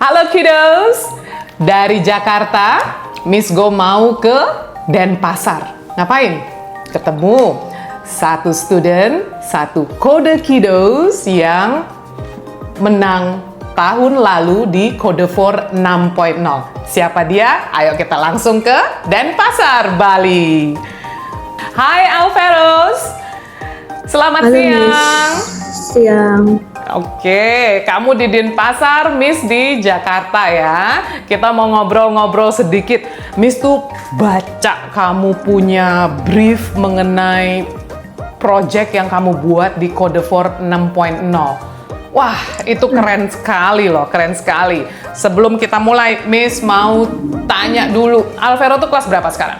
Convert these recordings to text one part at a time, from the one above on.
Halo kiddos, dari Jakarta, Miss Go mau ke Denpasar. Ngapain? Ketemu satu student, satu kode kiddos yang menang tahun lalu di kode 4 6.0. Siapa dia? Ayo kita langsung ke Denpasar, Bali. Hai Alveros, selamat Halo, siang. Miss. Siang. Oke, kamu di Denpasar, Miss di Jakarta ya. Kita mau ngobrol-ngobrol sedikit. Miss tuh baca kamu punya brief mengenai project yang kamu buat di kode 4 6.0. Wah, itu keren sekali loh, keren sekali. Sebelum kita mulai, Miss mau tanya dulu, Alvero tuh kelas berapa sekarang?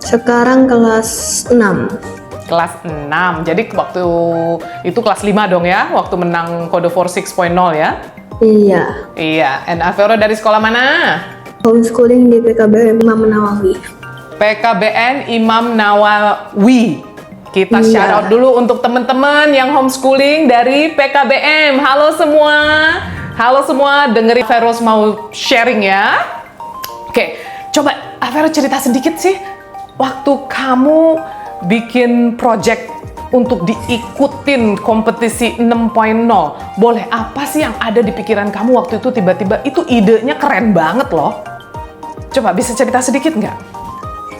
Sekarang kelas 6. Kelas 6, jadi waktu itu kelas 5 dong ya, waktu menang kode 4 6.0 ya? Iya. Iya, and Alvero dari sekolah mana? Homeschooling di PKBM Imam Nawawi. PKBN Imam Nawawi. Kita Iya. shout out dulu untuk teman-teman yang homeschooling dari PKBM. Halo semua, dengerin Alvero mau sharing ya. Oke, coba Alvero cerita sedikit sih, waktu kamu bikin project untuk diikutin kompetisi 6.0, boleh apa sih yang ada di pikiran kamu waktu itu tiba-tiba itu idenya keren banget loh. Coba bisa cerita sedikit nggak?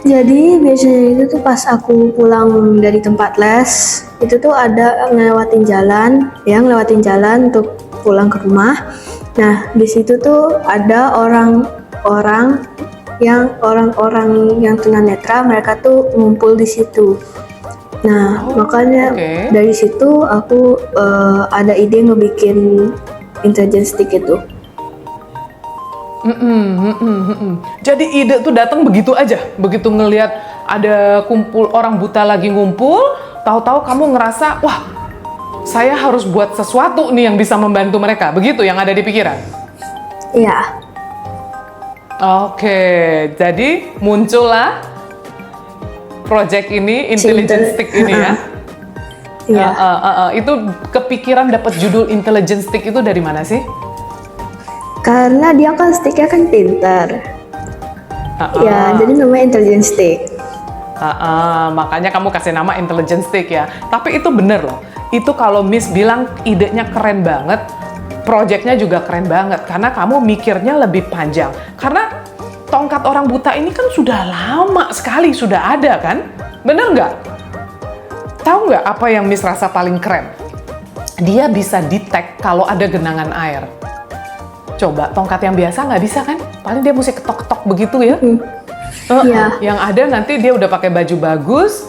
Jadi biasanya itu tuh pas aku pulang dari tempat les, itu tuh ada ngelewatin jalan untuk pulang ke rumah. Nah, di situ tuh ada orang-orang yang tunanetra, mereka tuh ngumpul di situ. Nah, makanya oke. dari situ aku ada ide ngebikin intelligence stick itu. Jadi ide tuh datang begitu aja, begitu ngelihat ada kumpul orang buta lagi ngumpul, tahu-tahu kamu ngerasa, wah, saya harus buat sesuatu nih yang bisa membantu mereka. Begitu yang ada di pikiran? Iya. Oke, jadi muncullah project ini, intelligence stick ini ya. Iya. Itu kepikiran dapat judul intelligence stick itu dari mana sih? Karena dia kan sticknya kan pintar. Ya, jadi namanya intelligence stick. Makanya kamu kasih nama intelligence stick ya. Tapi itu bener loh. Itu kalau Miss bilang idenya keren banget, projectnya juga keren banget. Karena kamu mikirnya lebih panjang. Karena tongkat orang buta ini kan sudah lama sekali sudah ada kan? Bener nggak? Tahu nggak apa yang Miss rasa paling keren? Dia bisa detect kalau ada genangan air. Coba tongkat yang biasa nggak bisa kan? Paling dia mesti ketok-ketok begitu ya. Iya. Yang ada nanti dia udah pakai baju bagus,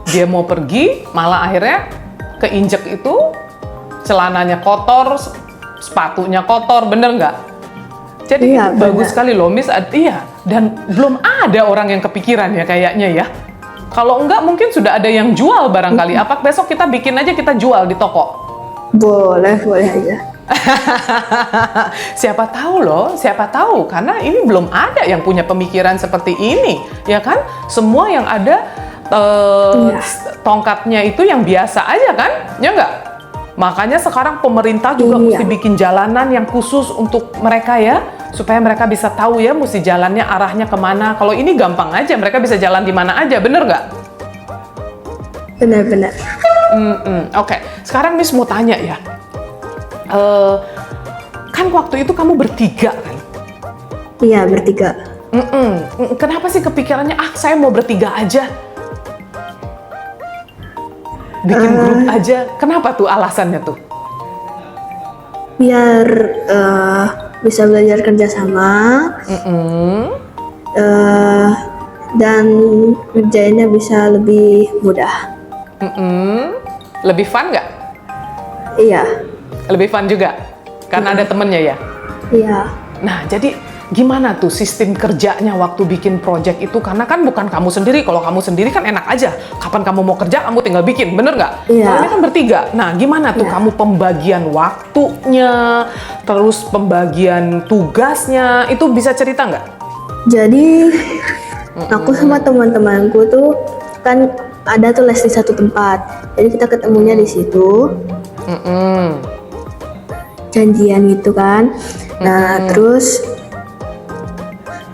dia mau pergi, malah akhirnya keinjek itu, celananya kotor, sepatunya kotor, bener nggak? Jadi Iya, bagus benar. sekali loh Miss. Iya, dan belum ada orang yang kepikiran ya kayaknya ya. Kalau enggak mungkin sudah ada yang jual barangkali. Apa besok kita bikin aja kita jual di toko? Boleh aja. Siapa tahu loh, siapa tahu karena ini belum ada yang punya pemikiran seperti ini, ya kan? Semua yang ada Iya. tongkatnya itu yang biasa aja kan, ya nggak? Makanya sekarang pemerintah juga Iya. mesti bikin jalanan yang khusus untuk mereka ya, supaya mereka bisa tahu ya mesti jalannya arahnya kemana. Kalau ini gampang aja, mereka bisa jalan di mana aja, bener nggak? Benar. Oke, sekarang Miss mau tanya ya. Kan waktu itu kamu bertiga kan? Iya, bertiga. Kenapa sih kepikirannya, saya mau bertiga aja? Bikin grup aja. Kenapa tuh alasannya tuh? Biar bisa belajar kerjasama, dan ngerjainnya bisa lebih mudah. Lebih fun nggak? Iya. Lebih fun juga? Karena ada temennya ya? Iya. Nah, jadi gimana tuh sistem kerjanya waktu bikin project itu? Karena kan bukan kamu sendiri. Kalau kamu sendiri kan enak aja. Kapan kamu mau kerja, kamu tinggal bikin. Bener nggak? Iya. Kalau ini kan bertiga. Nah, gimana tuh Iya. kamu pembagian waktunya, terus pembagian tugasnya, itu bisa cerita nggak? Jadi aku sama teman-temanku tuh kan ada tuh les di satu tempat. Jadi kita ketemunya di situ. Janjian gitu kan. Nah, terus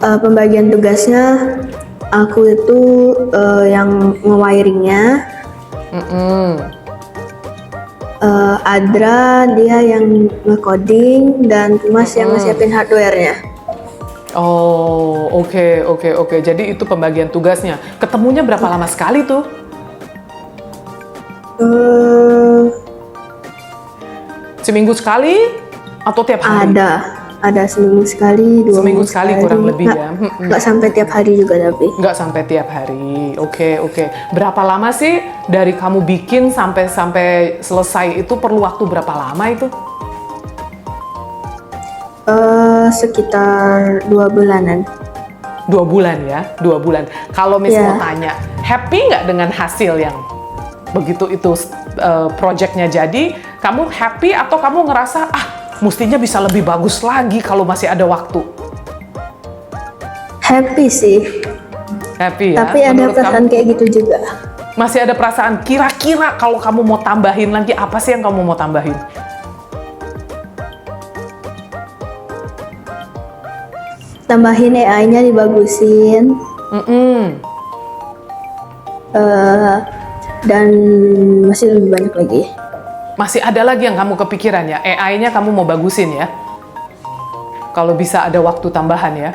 pembagian tugasnya aku itu yang nge-wiringnya, Adra dia yang nge-coding, dan Tumas yang nge-siapin hardware-nya. Oh, oke. Jadi itu pembagian tugasnya. Ketemunya berapa lama sekali tuh? Seminggu sekali atau tiap hari? Ada seminggu sekali, 2 Seminggu minggu sekali kurang lebih ya. Nggak sampai tiap hari juga tapi. Nggak sampai tiap hari. Oke. Berapa lama sih dari kamu bikin sampai selesai itu perlu waktu berapa lama itu? Sekitar 2 bulanan. 2 bulan ya, 2 bulan. Kalau Miss Ya. mau tanya, happy nggak dengan hasil yang begitu itu projectnya jadi? Kamu happy atau kamu ngerasa mestinya bisa lebih bagus lagi kalau masih ada waktu? Happy sih, Happy ya? tapi ada Menurut perasaan kamu, kayak gitu juga. masih ada perasaan kira-kira kalau kamu mau tambahin lagi, apa sih yang kamu mau tambahin? Tambahin AI-nya dibagusin, dan masih lebih banyak lagi. Masih ada lagi yang kamu kepikiran ya? AI-nya kamu mau bagusin ya? Kalau bisa ada waktu tambahan ya?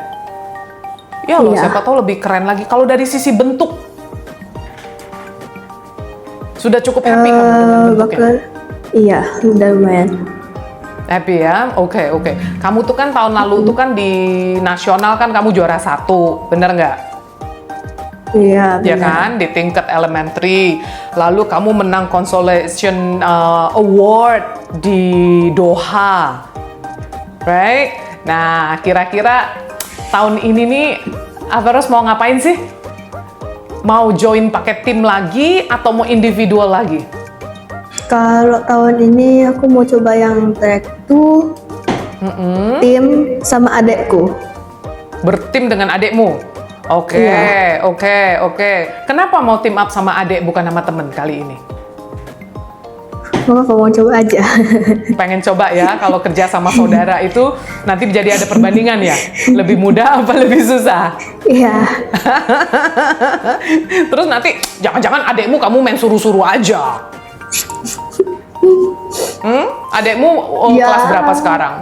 Ya loh, Iya. siapa tahu lebih keren lagi. Kalau dari sisi bentuk, sudah cukup happy kamu dengan bentuknya? Iya, udah lumayan. Happy ya? Oke. Kamu tuh kan tahun lalu tuh kan di nasional kan kamu juara 1, bener nggak? Iya, Ya benar. kan, di tingkat elementary. Lalu kamu menang consolation award di Doha, right? Nah, kira-kira tahun ini nih, Averos mau ngapain sih? Mau join pakai tim lagi atau mau individual lagi? Kalau tahun ini aku mau coba yang track 2, tim sama adekku. Bertim dengan adekmu? Oke. Iya. Kenapa mau team up sama adek bukan sama temen kali ini? Maka mau coba aja. Pengen coba ya, kalau kerja sama saudara itu nanti jadi ada perbandingan ya? Lebih mudah apa lebih susah? Iya, Terus nanti jangan-jangan adekmu kamu main suruh-suruh aja. Adekmu Ya. kelas berapa sekarang?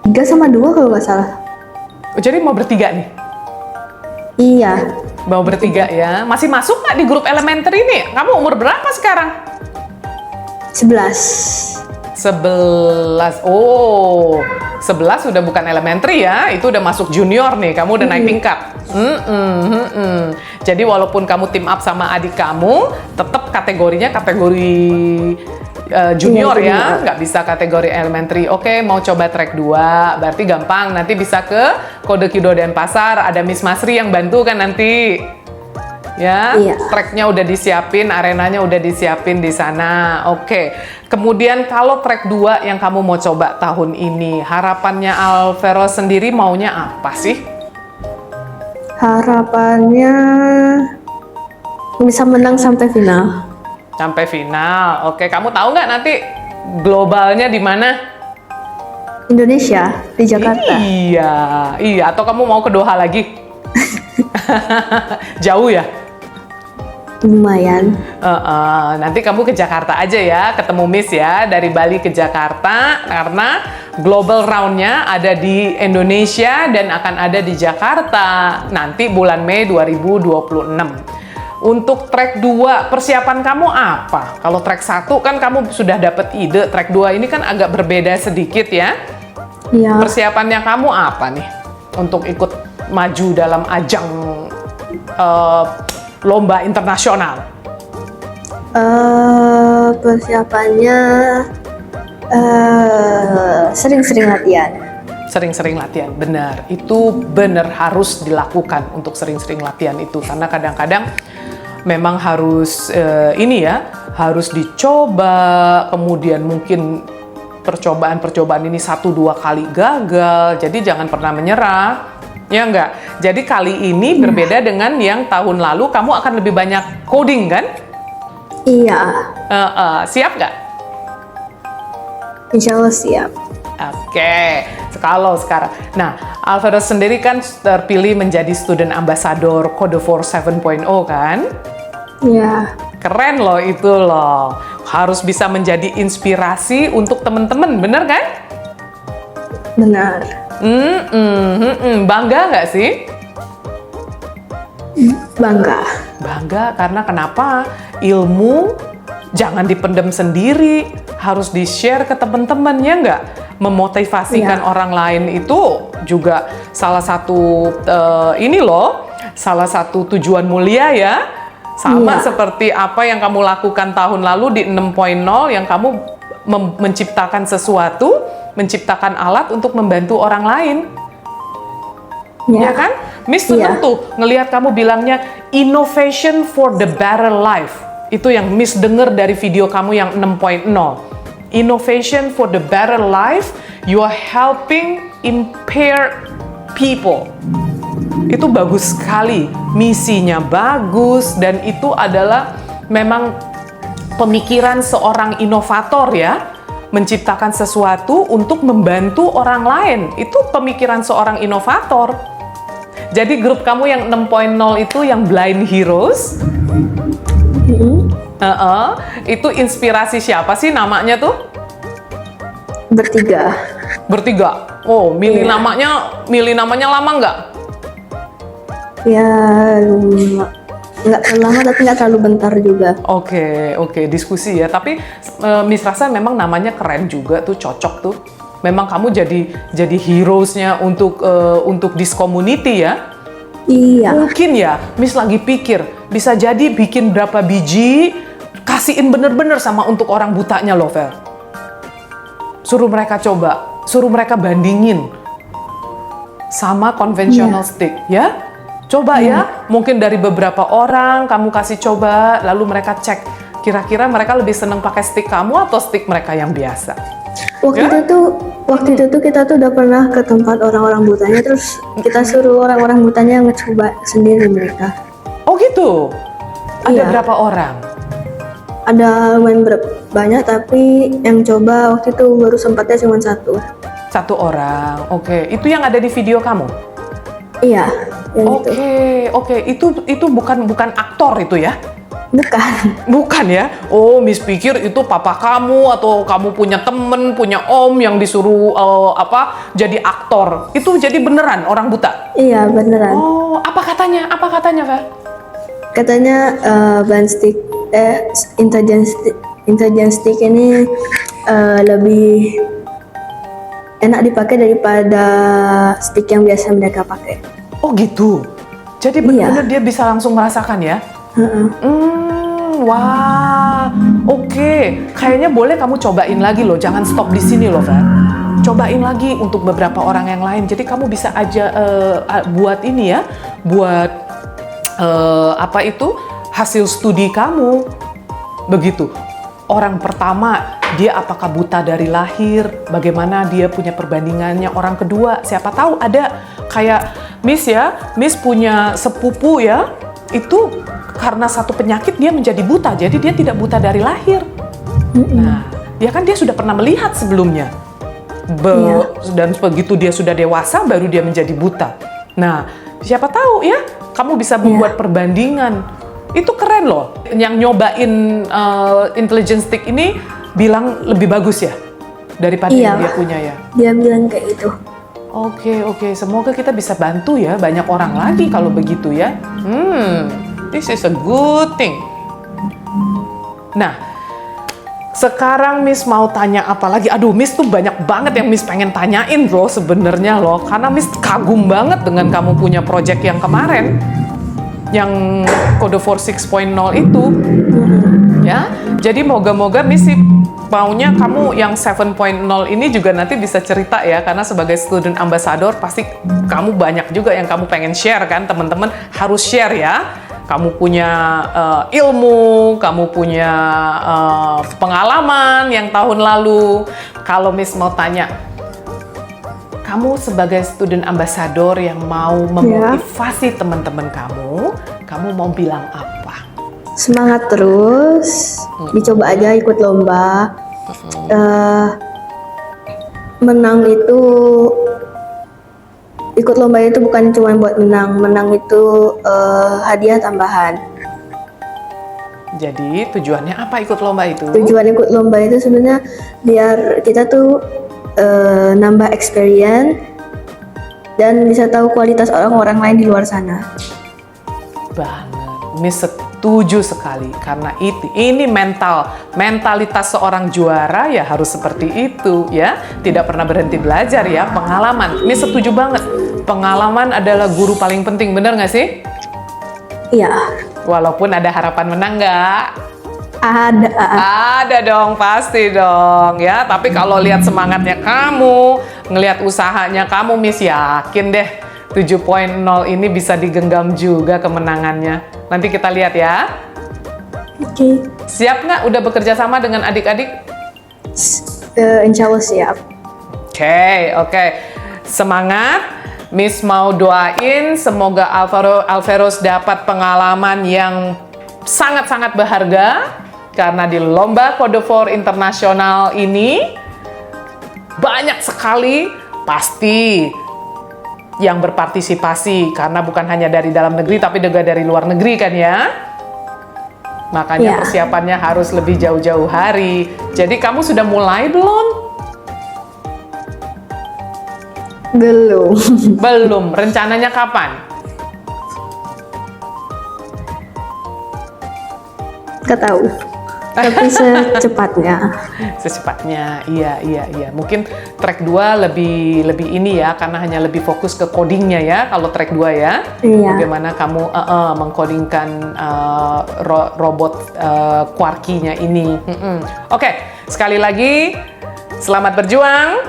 3 sama 2 kalau nggak salah. Jadi mau bertiga nih? Iya, Mau bertiga ya? Masih masuk nggak di grup elementary nih? Kamu umur berapa sekarang? 11. 11. Oh, 11 sudah bukan elementary ya, itu udah masuk junior nih, kamu udah naik tingkat. Jadi walaupun kamu team up sama adik kamu, tetap kategorinya kategori junior Iya, ya, junior. nggak bisa kategori elementary. Oke, mau coba track 2, berarti gampang, nanti bisa ke Kode Kido Denpasar, ada Miss Masri yang bantu kan nanti. Ya, Iya. tracknya udah disiapin, arenanya udah disiapin di sana. Oke. Kemudian kalau track 2 yang kamu mau coba tahun ini, harapannya Alvero sendiri maunya apa sih? Harapannya bisa menang sampai final. Sampai final. Oke, kamu tahu nggak nanti globalnya di mana? Indonesia, di Jakarta. Iya. Atau kamu mau ke Doha lagi? Jauh ya? Lumayan. Nanti kamu ke Jakarta aja ya, ketemu Miss ya, dari Bali ke Jakarta, karena global round-nya ada di Indonesia dan akan ada di Jakarta nanti bulan Mei 2026. Untuk track 2, persiapan kamu apa? Kalau track 1 kan kamu sudah dapat ide, track 2 ini kan agak berbeda sedikit ya. Iya. Persiapannya kamu apa nih untuk ikut maju dalam ajang lomba internasional? Persiapannya sering-sering latihan. Sering-sering latihan, benar. Itu benar harus dilakukan untuk sering-sering latihan itu. Karena kadang-kadang memang harus harus dicoba, kemudian mungkin percobaan-percobaan ini 1-2 kali gagal, jadi jangan pernah menyerah. Ya enggak? Jadi kali ini berbeda dengan yang tahun lalu, kamu akan lebih banyak coding kan? Iya, Siap nggak? insya Allah siap. Oke, kalau sekarang. Nah, Alvaro sendiri kan terpilih menjadi student ambassador Code 4 7.0 kan? Ya, Keren loh itu loh. Harus bisa menjadi inspirasi untuk teman-teman, bener kan? benar. Bangga nggak sih? Bangga. Bangga karena kenapa? Ilmu jangan dipendam sendiri, harus di-share ke teman-teman, ya nggak? Memotivasikan Iya. orang lain itu juga salah satu ini loh, salah satu tujuan mulia ya. Sama Iya. seperti apa yang kamu lakukan tahun lalu di 6.0 yang kamu menciptakan sesuatu, menciptakan alat untuk membantu orang lain. Ya kan? Miss seneng Iya. tuh ngelihat kamu bilangnya innovation for the better life. Itu yang Miss denger dari video kamu yang 6.0. Innovation for the better life, you are helping impaired people. Itu bagus sekali, misinya bagus, dan itu adalah memang pemikiran seorang inovator ya, menciptakan sesuatu untuk membantu orang lain. Itu pemikiran seorang inovator. Jadi grup kamu yang 6.0 itu yang Blind Heroes, itu inspirasi siapa sih namanya tuh? Bertiga. Bertiga. Oh, milih Iya. namanya lama nggak? Ya, nggak terlalu lama tapi nggak terlalu bentar juga. Oke, diskusi ya. Tapi Miss rasa memang namanya keren juga tuh, cocok tuh. Memang kamu jadi heroes-nya untuk this community ya. Iya. Mungkin ya, Miss lagi pikir bisa jadi bikin berapa biji, kasihin bener-bener sama untuk orang butanya loh, Vel. Suruh mereka coba, suruh mereka bandingin sama conventional stick ya. Coba ya, mungkin dari beberapa orang kamu kasih coba, lalu mereka cek kira-kira mereka lebih seneng pakai stick kamu atau stick mereka yang biasa. Waktu itu tuh kita tuh udah pernah ke tempat orang-orang butanya, terus kita suruh orang-orang butanya ngecoba sendiri mereka. Oh gitu? Ada Iya. berapa orang? Ada lumayan banyak, tapi yang coba waktu itu baru sempatnya cuma satu. Satu orang, oke. Itu yang ada di video kamu? Iya, yang itu. Oke. Itu bukan aktor itu ya? Bukan. Bukan ya? Oh, Miss pikir itu papa kamu atau kamu punya temen, punya om yang disuruh jadi aktor. Itu jadi beneran orang buta? Iya, beneran. Oh, apa katanya? Apa katanya, Vel? Katanya band stick, intelligence stick ini lebih enak dipakai daripada stick yang biasa mereka pakai. Oh gitu? Jadi benar-benar dia bisa langsung merasakan ya? Wah, oke. Kayaknya boleh kamu cobain lagi loh, jangan stop di sini loh, Vel. Cobain lagi untuk beberapa orang yang lain. Jadi kamu bisa aja buat ini ya, buat hasil studi kamu. Begitu. Orang pertama, dia apakah buta dari lahir? Bagaimana dia punya perbandingannya? Orang kedua, siapa tahu ada kayak Miss ya, Miss punya sepupu ya, itu karena satu penyakit dia menjadi buta, jadi dia tidak buta dari lahir. Nah, ya kan dia sudah pernah melihat sebelumnya. Dan begitu dia sudah dewasa, baru dia menjadi buta. Nah, siapa tahu ya, kamu bisa membuat perbandingan. Itu keren loh. Yang nyobain intelligence stick ini bilang lebih bagus ya daripada yang dia punya ya. Dia bilang kayak gitu. Oke. Semoga kita bisa bantu ya banyak orang lagi kalau begitu ya. This is a good thing. Nah, sekarang Miss mau tanya apa lagi? Aduh, Miss tuh banyak banget yang Miss pengen tanyain loh sebenarnya loh. Karena Miss kagum banget dengan kamu punya project yang kemarin. Yang Code 4 6.0 itu. Ya, jadi moga-moga Miss sih maunya kamu yang 7.0 ini juga nanti bisa cerita ya, karena sebagai student ambassador pasti kamu banyak juga yang kamu pengen share kan, teman-teman harus share ya. Kamu punya ilmu, kamu punya pengalaman yang tahun lalu. Kalau Miss mau tanya, kamu sebagai student ambassador yang mau memotivasi teman-teman kamu mau bilang apa? Semangat terus, dicoba aja ikut lomba. menang itu, ikut lomba itu bukan cuma buat menang itu hadiah tambahan. Jadi tujuannya apa ikut lomba itu? Tujuan ikut lomba itu sebenarnya biar kita tuh nambah experience dan bisa tahu kualitas orang-orang lain di luar sana. Banget, Miss setuju sekali karena ini mentalitas seorang juara ya harus seperti itu ya, tidak pernah berhenti belajar ya, pengalaman. Miss setuju banget, pengalaman adalah guru paling penting, bener nggak sih? Iya, Walaupun ada harapan menang nggak? ada. Ada dong, pasti dong ya. Tapi kalau lihat semangatnya kamu, ngelihat usahanya kamu, Miss yakin deh 7.0 ini bisa digenggam juga kemenangannya. Nanti kita lihat ya. Oke, Siap nggak udah bekerja sama dengan adik-adik? insya Allah siap. Oke. Semangat. Miss mau doain semoga Alveros dapat pengalaman yang sangat-sangat berharga karena di lomba Code 4 internasional ini banyak sekali pasti yang berpartisipasi karena bukan hanya dari dalam negeri tapi juga dari luar negeri kan ya. Makanya Ya. persiapannya harus lebih jauh-jauh hari. Jadi kamu sudah mulai belum? Belum. Belum. Rencananya kapan? Nggak tahu. Tapi secepatnya. Secepatnya, iya. Mungkin track 2 lebih ini ya, karena hanya lebih fokus ke codingnya ya, kalau track 2 ya. Iya. Bagaimana kamu mengkodingkan robot Quarky-nya ini. Oke, sekali lagi, selamat berjuang.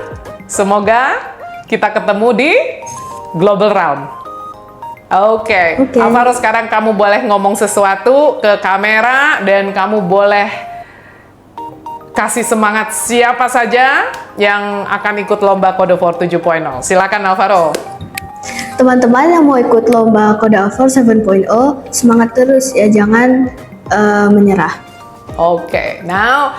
Semoga kita ketemu di Global Round. Oke. Alvaro, sekarang kamu boleh ngomong sesuatu ke kamera dan kamu boleh kasih semangat siapa saja yang akan ikut lomba Code 4 7.0. Silakan Alvaro. Teman-teman yang mau ikut lomba Code 4 7.0, semangat terus ya, jangan menyerah. Oke, now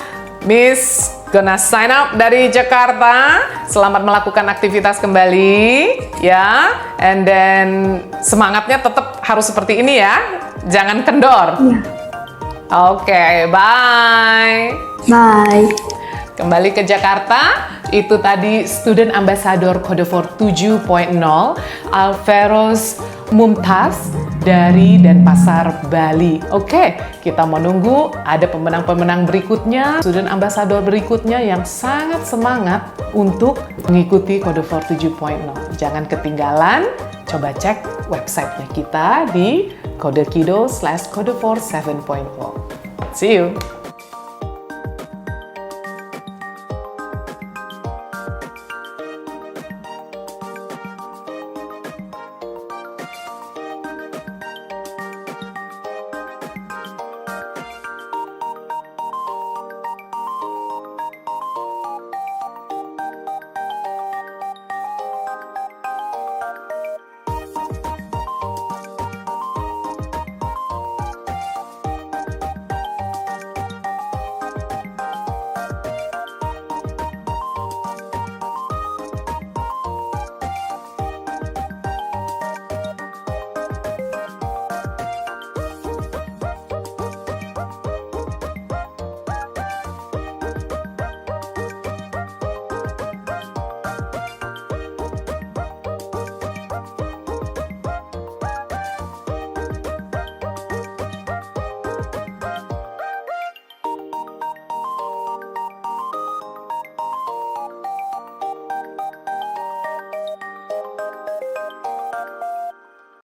Miss gonna sign up dari Jakarta. Selamat melakukan aktivitas kembali ya. And then semangatnya tetap harus seperti ini ya. Jangan kendor. Iya. Oke, bye. Bye. Kembali ke Jakarta, itu tadi Student Ambassador Code 4 7.0 Alveros Mumtaz dari Denpasar, Bali. Oke, kita menunggu ada pemenang-pemenang berikutnya, Student Ambassador berikutnya yang sangat semangat untuk mengikuti Code 4 7.0. Jangan ketinggalan, coba cek websitenya kita di kodekido/code4 7.0. See you!